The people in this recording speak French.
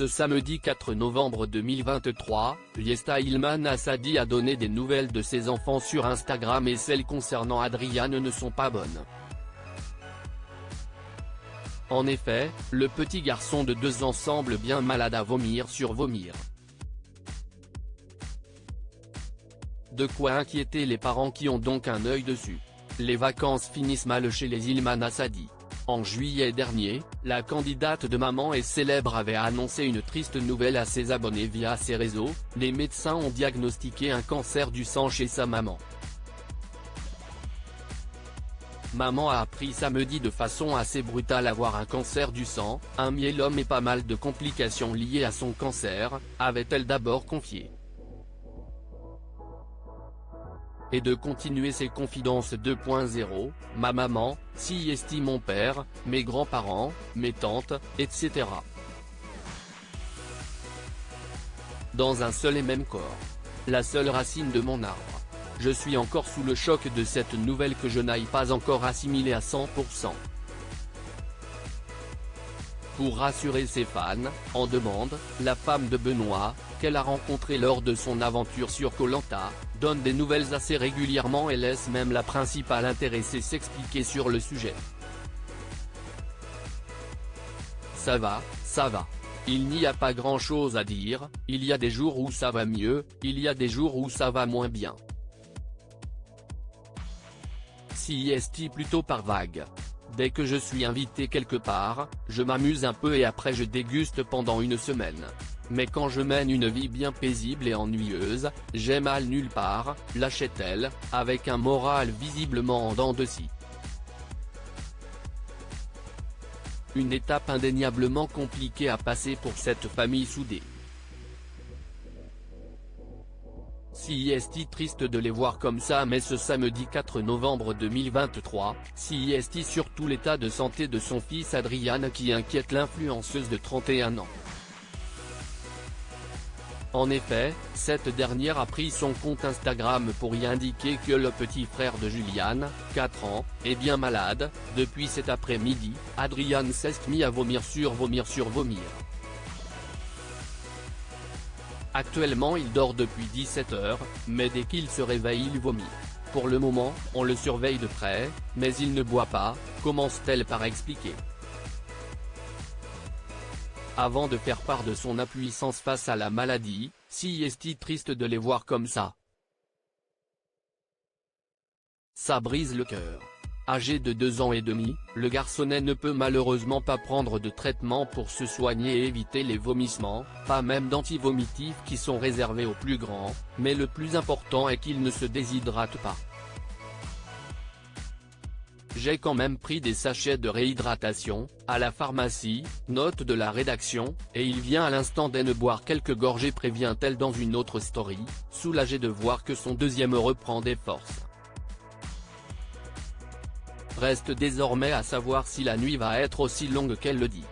Ce samedi 4 novembre 2023, Yesta Ilman Assadi a donné des nouvelles de ses enfants sur Instagram et celles concernant Adriane ne sont pas bonnes. En effet, le petit garçon de 2 ans semble bien malade à vomir sur vomir. De quoi inquiéter les parents qui ont donc un œil dessus. Les vacances finissent mal chez les Ilman Assadi. En juillet dernier, la candidate de Maman est célèbre avait annoncé une triste nouvelle à ses abonnés via ses réseaux. Les médecins ont diagnostiqué un cancer du sang chez sa maman. Maman a appris samedi de façon assez brutale avoir un cancer du sang, un myélome et pas mal de complications liées à son cancer, avait-elle d'abord confié. Et de continuer ses confidences 2.0, ma maman, si estime mon père, mes grands-parents, mes tantes, etc. Dans un seul et même corps. La seule racine de mon arbre. Je suis encore sous le choc de cette nouvelle que je n'aille pas encore assimiler à 100%. Pour rassurer ses fans, en demande, la femme de Benoît, qu'elle a rencontrée lors de son aventure sur Koh Lanta, donne des nouvelles assez régulièrement et laisse même la principale intéressée s'expliquer sur le sujet. Ça va, ça va. Il n'y a pas grand-chose à dire, il y a des jours où ça va mieux, il y a des jours où ça va moins bien. Si est plutôt par vague. Dès que je suis invité quelque part, je m'amuse un peu et après je déguste pendant une semaine. Mais quand je mène une vie bien paisible et ennuyeuse, j'ai mal nulle part, lâchait-elle, avec un moral visiblement en dents de scie. Une étape indéniablement compliquée à passer pour cette famille soudée. Si est triste de les voir comme ça mais ce samedi 4 novembre 2023, si est surtout l'état de santé de son fils Adriane qui inquiète l'influenceuse de 31 ans. En effet, cette dernière a pris son compte Instagram pour y indiquer que le petit frère de Juliane, 4 ans, est bien malade. Depuis cet après-midi, Adriane s'est mis à vomir sur vomir sur vomir. Actuellement il dort depuis 17 heures, mais dès qu'il se réveille il vomit. Pour le moment, on le surveille de près, mais il ne boit pas, commence-t-elle par expliquer. Avant de faire part de son impuissance face à la maladie, si est triste de les voir comme ça. Ça brise le cœur. Âgé de 2 ans et demi, le garçonnet ne peut malheureusement pas prendre de traitement pour se soigner et éviter les vomissements, pas même d'antivomitifs qui sont réservés aux plus grands, mais le plus important est qu'il ne se déshydrate pas. J'ai quand même pris des sachets de réhydratation, à la pharmacie, note de la rédaction, et il vient à l'instant de boire quelques gorgées prévient-elle dans une autre story, soulagée de voir que son deuxième reprend des forces. Reste désormais à savoir si la nuit va être aussi longue qu'elle le dit.